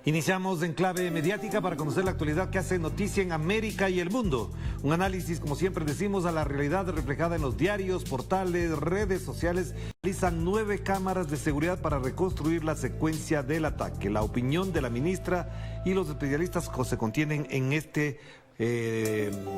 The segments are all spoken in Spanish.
Iniciamos en clave mediática para conocer la actualidad que hace noticia en América y el mundo. Un análisis, como siempre decimos, a la realidad reflejada en los diarios, portales, redes sociales. Realizan 9 cámaras de seguridad para reconstruir la secuencia del ataque. La opinión de la ministra y los especialistas se contienen en este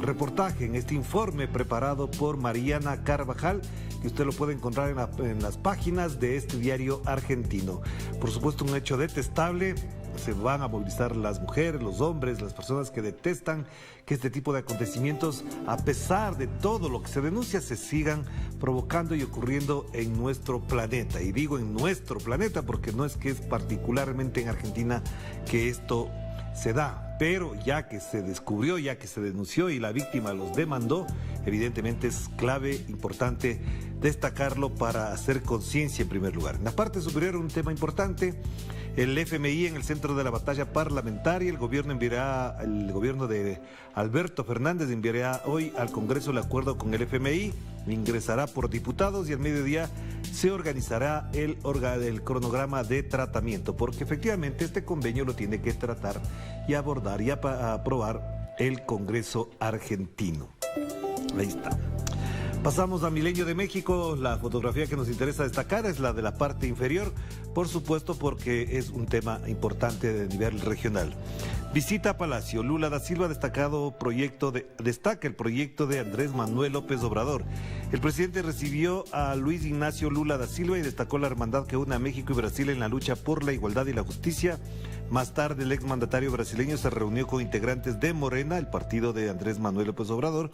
reportaje, en este informe preparado por Mariana Carvajal, que usted lo puede encontrar en las páginas de este diario argentino. Por supuesto, un hecho detestable. Se van a movilizar las mujeres, los hombres, las personas que detestan que este tipo de acontecimientos, a pesar de todo lo que se denuncia, se sigan provocando y ocurriendo en nuestro planeta. Y digo en nuestro planeta porque no es que es particularmente en Argentina que esto se da, pero ya que se descubrió, ya que se denunció y la víctima los demandó, evidentemente es clave, importante destacarlo para hacer conciencia en primer lugar. En la parte superior, un tema importante: el FMI en el centro de la batalla parlamentaria. El gobierno de Alberto Fernández enviará hoy al Congreso el acuerdo con el FMI, ingresará por diputados y al mediodía se organizará el cronograma de tratamiento, porque efectivamente este convenio lo tiene que tratar y abordar y aprobar el Congreso argentino. Ahí está. Pasamos a Milenio de México. La fotografía que nos interesa destacar es la de la parte inferior, por supuesto, porque es un tema importante de nivel regional. Visita a Palacio. Lula da Silva destaca el proyecto de Andrés Manuel López Obrador. El presidente recibió a Luis Ignacio Lula da Silva y destacó la hermandad que une a México y Brasil en la lucha por la igualdad y la justicia. Más tarde, el exmandatario brasileño se reunió con integrantes de Morena, el partido de Andrés Manuel López Obrador,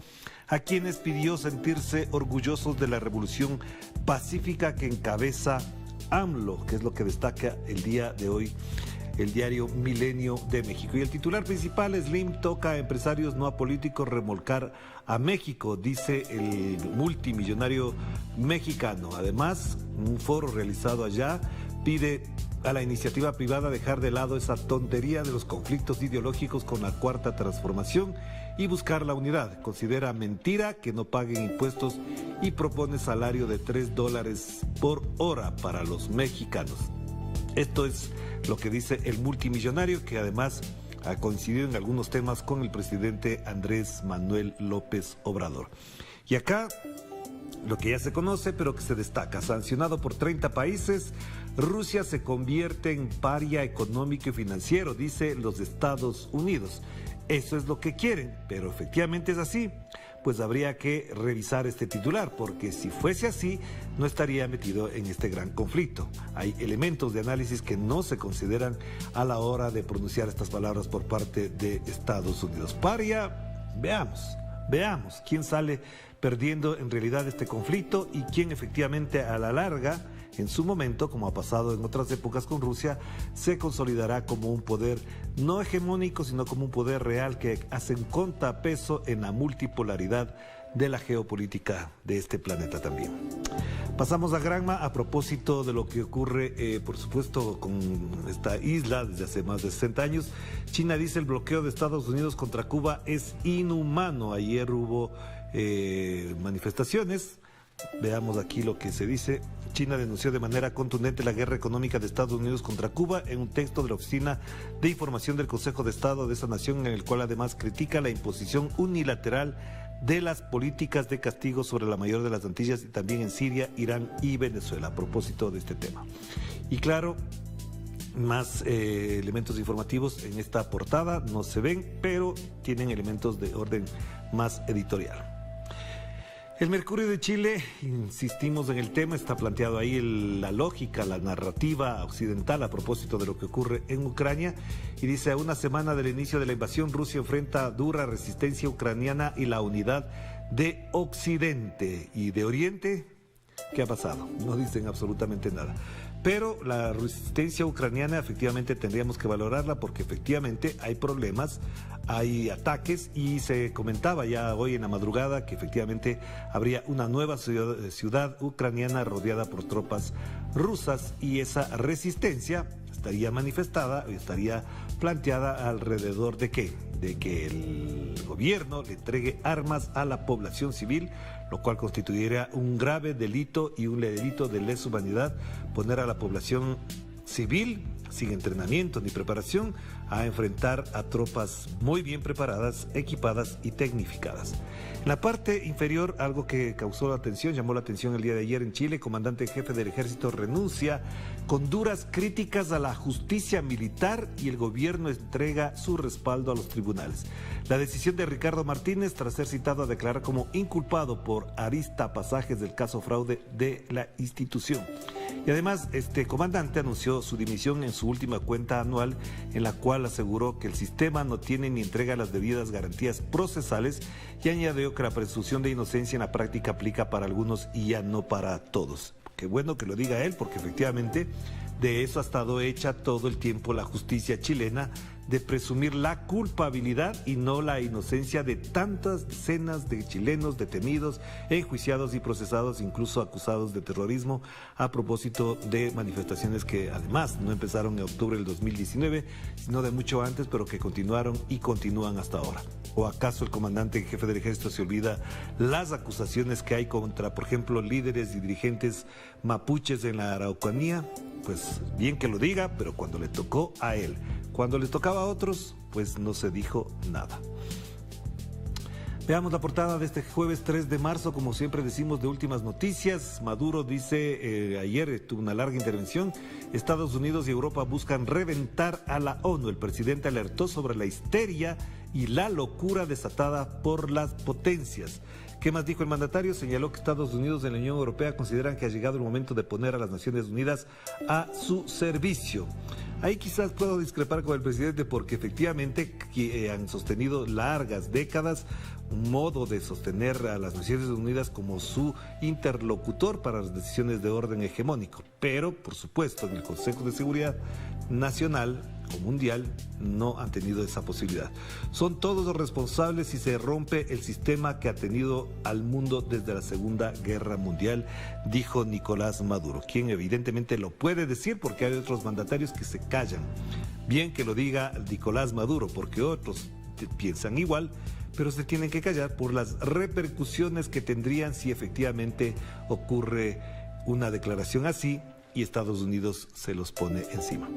a quienes pidió sentirse orgullosos de la revolución pacífica que encabeza AMLO, que es lo que destaca el día de hoy el diario Milenio de México. Y el titular principal: Slim toca a empresarios, no a políticos, remolcar a México, dice el multimillonario mexicano. Además, un foro realizado allá pide a la iniciativa privada dejar de lado esa tontería de los conflictos ideológicos con la Cuarta Transformación y buscar la unidad. Considera mentira que no paguen impuestos y propone salario de $3 por hora para los mexicanos. Esto es lo que dice el multimillonario, que además ha coincidido en algunos temas con el presidente Andrés Manuel López Obrador. Y acá, lo que ya se conoce, pero que se destaca: sancionado por 30 países, Rusia se convierte en paria económico y financiero, dice los Estados Unidos. Eso es lo que quieren, pero efectivamente es así. Pues habría que revisar este titular, porque si fuese así, no estaría metido en este gran conflicto. Hay elementos de análisis que no se consideran a la hora de pronunciar estas palabras por parte de Estados Unidos. Paria, veamos quién sale perdiendo en realidad este conflicto y quién efectivamente a la larga, en su momento, como ha pasado en otras épocas con Rusia, se consolidará como un poder no hegemónico, sino como un poder real que hace un contrapeso en la multipolaridad de la geopolítica de este planeta también. Pasamos a Granma a propósito de lo que ocurre, por supuesto, con esta isla desde hace más de 60 años. China dice el bloqueo de Estados Unidos contra Cuba es inhumano. Ayer hubo manifestaciones. Veamos aquí lo que se dice. China denunció de manera contundente la guerra económica de Estados Unidos contra Cuba en un texto de la Oficina de Información del Consejo de Estado de esa nación, en el cual además critica la imposición unilateral de las políticas de castigo sobre la mayor de las Antillas y también en Siria, Irán y Venezuela, a propósito de este tema. Y claro, más elementos informativos en esta portada no se ven, pero tienen elementos de orden más editorial. El Mercurio de Chile, insistimos en el tema, está planteado ahí la lógica, la narrativa occidental a propósito de lo que ocurre en Ucrania, y dice: a una semana del inicio de la invasión, Rusia enfrenta dura resistencia ucraniana y la unidad de Occidente. ¿Y de Oriente? ¿Qué ha pasado? No dicen absolutamente nada. Pero la resistencia ucraniana efectivamente tendríamos que valorarla, porque efectivamente hay problemas, hay ataques, y se comentaba ya hoy en la madrugada que efectivamente habría una nueva ciudad ucraniana rodeada por tropas rusas, y esa resistencia estaría manifestada, estaría planteada alrededor de ¿qué? De que el gobierno le entregue armas a la población civil, lo cual constituiría un grave delito y un delito de lesa humanidad, poner a la población civil sin entrenamiento ni preparación, a enfrentar a tropas muy bien preparadas, equipadas y tecnificadas. En la parte inferior, algo que llamó la atención el día de ayer en Chile, el comandante en jefe del ejército renuncia con duras críticas a la justicia militar y el gobierno entrega su respaldo a los tribunales. La decisión de Ricardo Martínez, tras ser citado a declarar como inculpado por arista pasajes del caso fraude de la institución. Y además, este comandante anunció su dimisión en su última cuenta anual, en la cual aseguró que el sistema no tiene ni entrega las debidas garantías procesales y añadió que la presunción de inocencia en la práctica aplica para algunos y ya no para todos. Qué bueno que lo diga él, porque efectivamente de eso ha estado hecha todo el tiempo la justicia chilena, de presumir la culpabilidad y no la inocencia de tantas decenas de chilenos detenidos, enjuiciados y procesados, incluso acusados de terrorismo, a propósito de manifestaciones que además no empezaron en octubre del 2019, sino de mucho antes, pero que continuaron y continúan hasta ahora. ¿O acaso el comandante en jefe del ejército se olvida las acusaciones que hay contra, por ejemplo, líderes y dirigentes mapuches en la Araucanía? Pues bien que lo diga, pero cuando le tocó a él, cuando les tocaba a otros, pues no se dijo nada. Veamos la portada de este jueves 3 de marzo, como siempre decimos, de últimas noticias. Maduro dice, ayer tuvo una larga intervención, Estados Unidos y Europa buscan reventar a la ONU. El presidente alertó sobre la histeria y la locura desatada por las potencias. ¿Qué más dijo el mandatario? Señaló que Estados Unidos y la Unión Europea consideran que ha llegado el momento de poner a las Naciones Unidas a su servicio. Ahí quizás puedo discrepar con el presidente, porque efectivamente han sostenido largas décadas un modo de sostener a las Naciones Unidas como su interlocutor para las decisiones de orden hegemónico. Pero, por supuesto, en el Consejo de Seguridad Nacional o Mundial no han tenido esa posibilidad. Son todos los responsables si se rompe el sistema que ha tenido al mundo desde la Segunda Guerra Mundial, dijo Nicolás Maduro, quien evidentemente lo puede decir porque hay otros mandatarios que se callan. Bien que lo diga Nicolás Maduro, porque otros piensan igual, pero se tienen que callar por las repercusiones que tendrían si efectivamente ocurre una declaración así y Estados Unidos se los pone encima.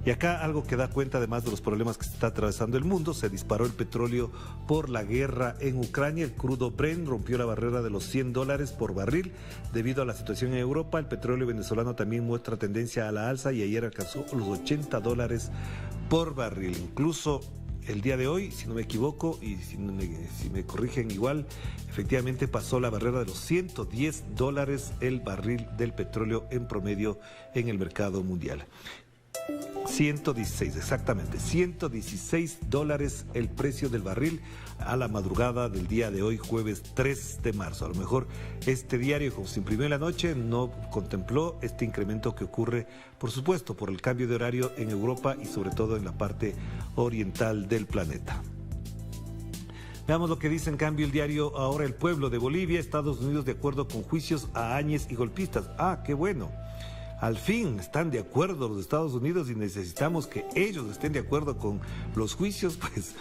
Y acá algo que da cuenta, además de los problemas que se está atravesando el mundo: se disparó el petróleo por la guerra en Ucrania. El crudo Brent rompió la barrera de los $100 por barril debido a la situación en Europa. El petróleo venezolano también muestra tendencia a la alza y ayer alcanzó los $80 por barril. Incluso el día de hoy, si no me equivoco, y si me corrigen igual, efectivamente pasó la barrera de los $110 el barril del petróleo en promedio en el mercado mundial. 116, exactamente, $116 el precio del barril a la madrugada del día de hoy, jueves 3 de marzo. A lo mejor este diario, como se imprimió en la noche, no contempló este incremento que ocurre, por supuesto, por el cambio de horario en Europa y sobre todo en la parte oriental del planeta. Veamos lo que dice en cambio el diario Ahora El Pueblo de Bolivia. Estados Unidos de acuerdo con juicios a Áñez y golpistas. Ah, qué bueno. Al fin están de acuerdo los Estados Unidos y necesitamos que ellos estén de acuerdo con los juicios. Pues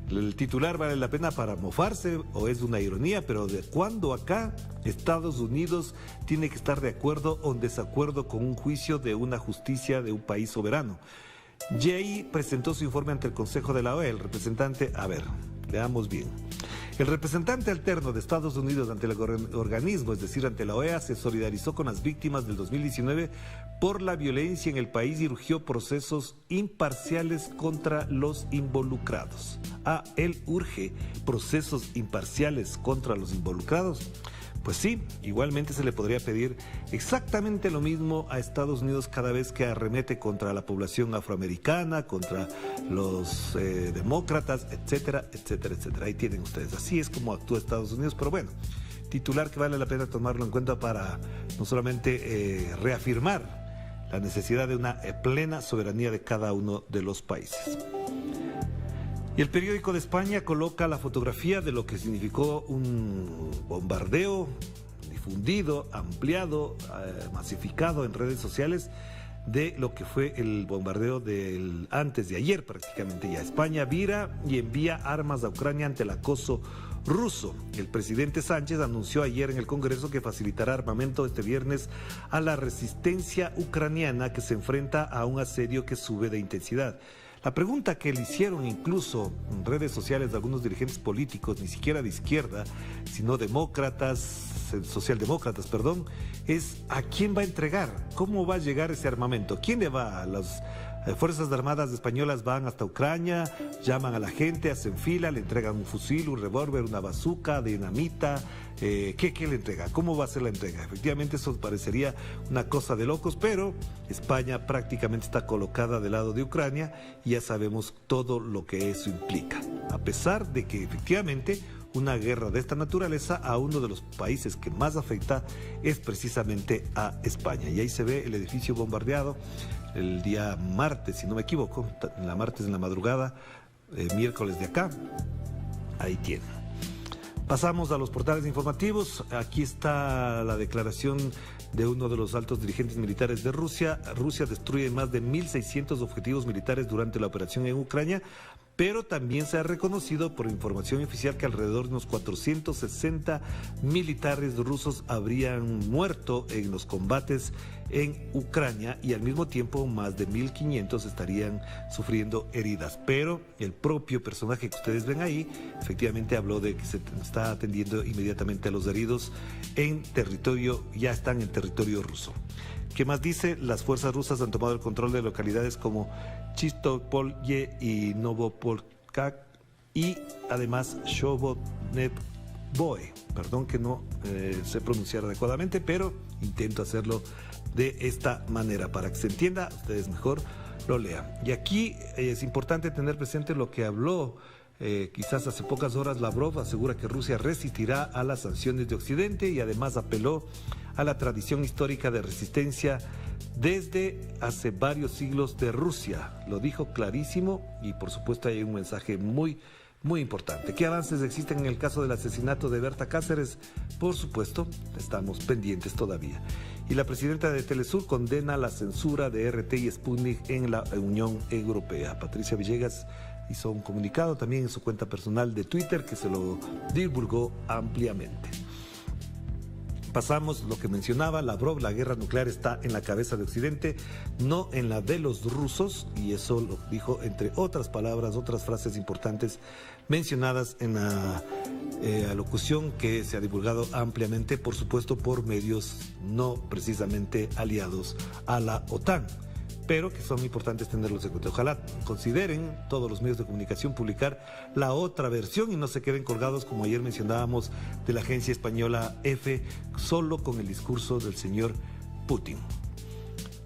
el titular vale la pena para mofarse o es una ironía, pero ¿de cuándo acá Estados Unidos tiene que estar de acuerdo o en desacuerdo con un juicio de una justicia de un país soberano? Jay presentó su informe ante el Consejo de la OEA. El representante, veamos bien. El representante alterno de Estados Unidos ante el organismo, es decir, ante la OEA, se solidarizó con las víctimas del 2019 por la violencia en el país y urgió procesos imparciales contra los involucrados. Él urge procesos imparciales contra los involucrados. Pues sí, igualmente se le podría pedir exactamente lo mismo a Estados Unidos cada vez que arremete contra la población afroamericana, contra los demócratas, etcétera, etcétera, etcétera. Ahí tienen ustedes. Así es como actúa Estados Unidos, pero bueno, titular que vale la pena tomarlo en cuenta para no solamente reafirmar la necesidad de una plena soberanía de cada uno de los países. Y el periódico de España coloca la fotografía de lo que significó un bombardeo difundido, ampliado, masificado en redes sociales de lo que fue el bombardeo antes de ayer prácticamente ya. España vira y envía armas a Ucrania ante el acoso ruso. El presidente Sánchez anunció ayer en el Congreso que facilitará armamento este viernes a la resistencia ucraniana que se enfrenta a un asedio que sube de intensidad. La pregunta que le hicieron incluso en redes sociales de algunos dirigentes políticos, ni siquiera de izquierda, sino socialdemócratas, es ¿a quién va a entregar? ¿Cómo va a llegar ese armamento? ¿Quién le va? Las Fuerzas Armadas españolas van hasta Ucrania, llaman a la gente, hacen fila, le entregan un fusil, un revólver, una bazuca, dinamita. ¿Qué le entrega? ¿Cómo va a ser la entrega? Efectivamente, eso parecería una cosa de locos, pero España prácticamente está colocada del lado de Ucrania y ya sabemos todo lo que eso implica. A pesar de que efectivamente una guerra de esta naturaleza, a uno de los países que más afecta es precisamente a España. Y ahí se ve el edificio bombardeado el día martes, si no me equivoco, martes en la madrugada, miércoles de acá. Ahí tienen. Pasamos a los portales informativos. Aquí está la declaración de uno de los altos dirigentes militares de Rusia. Rusia destruye más de 1.600 objetivos militares durante la operación en Ucrania, pero también se ha reconocido por información oficial que alrededor de unos 460 militares rusos habrían muerto en los combates en Ucrania y al mismo tiempo más de 1.500 estarían sufriendo heridas. Pero el propio personaje que ustedes ven ahí efectivamente habló de que se está atendiendo inmediatamente a los heridos ya están en territorio ruso. ¿Qué más dice? Las fuerzas rusas han tomado el control de localidades como Chistopolye y Novopolkak y además Shobodneboe. Perdón que no sé pronunciar adecuadamente, pero intento hacerlo de esta manera para que se entienda, ustedes mejor lo lean. Y aquí es importante tener presente lo que habló quizás hace pocas horas Lavrov. Asegura que Rusia resistirá a las sanciones de Occidente y además apeló a la tradición histórica de resistencia desde hace varios siglos de Rusia. Lo dijo clarísimo y por supuesto hay un mensaje muy importante. ¿Qué avances existen en el caso del asesinato de Berta Cáceres? Por supuesto, estamos pendientes todavía. Y la presidenta de Telesur condena la censura de RT y Sputnik en la Unión Europea. Patricia Villegas hizo un comunicado también en su cuenta personal de Twitter que se lo divulgó ampliamente. Pasamos lo que mencionaba Lavrov, la guerra nuclear está en la cabeza de Occidente, no en la de los rusos, y eso lo dijo entre otras palabras, otras frases importantes mencionadas en la alocución que se ha divulgado ampliamente, por supuesto por medios no precisamente aliados a la OTAN, pero que son importantes tenerlos en cuenta. Ojalá consideren todos los medios de comunicación publicar la otra versión y no se queden colgados, como ayer mencionábamos, de la agencia española EFE, solo con el discurso del señor Putin.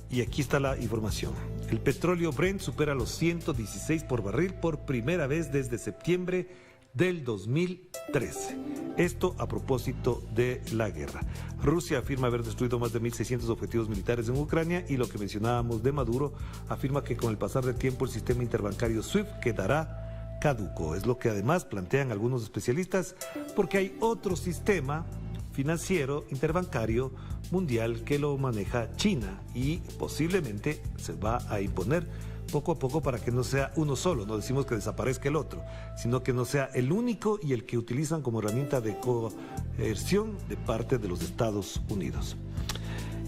Y aquí está la información. El petróleo Brent supera los 116 por barril por primera vez desde septiembre del 2013. Esto a propósito de la guerra. Rusia afirma haber destruido más de 1.600 objetivos militares en Ucrania y lo que mencionábamos de Maduro afirma que con el pasar del tiempo el sistema interbancario SWIFT quedará caduco. Es lo que además plantean algunos especialistas porque hay otro sistema financiero interbancario mundial que lo maneja China y posiblemente se va a imponer poco a poco para que no sea uno solo. No decimos que desaparezca el otro, sino que no sea el único y el que utilizan como herramienta de coerción de parte de los Estados Unidos.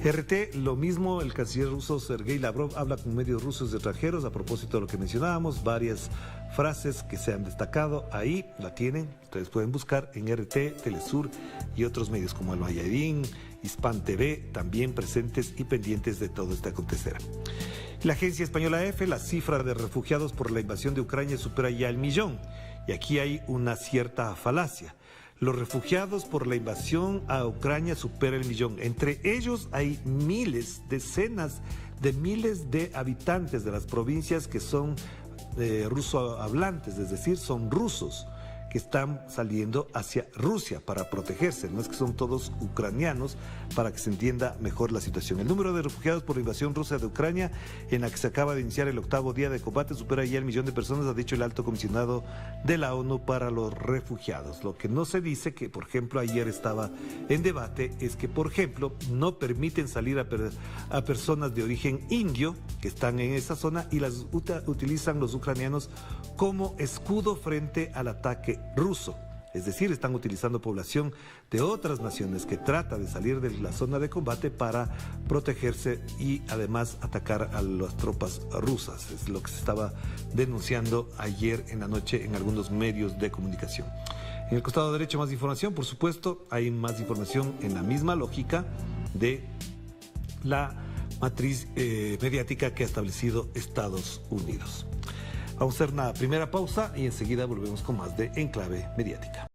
RT, lo mismo, el canciller ruso Sergei Lavrov habla con medios rusos y extranjeros a propósito de lo que mencionábamos, varias frases que se han destacado, ahí la tienen, ustedes pueden buscar en RT, Telesur y otros medios como El Mayadín, Hispan TV, también presentes y pendientes de todo este acontecer. La agencia española EFE, la cifra de refugiados por la invasión de Ucrania supera ya el 1.000.000, y aquí hay una cierta falacia. Los refugiados por la invasión a Ucrania supera el 1.000.000. Entre ellos hay miles, decenas de miles de habitantes de las provincias que son ruso hablantes, es decir, son rusos, que están saliendo hacia Rusia para protegerse. No es que son todos ucranianos, para que se entienda mejor la situación. El número de refugiados por la invasión rusa de Ucrania, en la que se acaba de iniciar el 8º día de combate, supera ya el 1.000.000 de personas, ha dicho el alto comisionado de la ONU para los refugiados. Lo que no se dice, que por ejemplo ayer estaba en debate, es que por ejemplo no permiten salir a personas de origen indio que están en esa zona y las utilizan los ucranianos como escudo frente al ataque ruso. Es decir, están utilizando población de otras naciones que trata de salir de la zona de combate para protegerse y además atacar a las tropas rusas. Es lo que se estaba denunciando ayer en la noche en algunos medios de comunicación. En el costado derecho más información, por supuesto, hay más información en la misma lógica de la matriz mediática que ha establecido Estados Unidos. Vamos a hacer una primera pausa y enseguida volvemos con más de Enclave Mediática.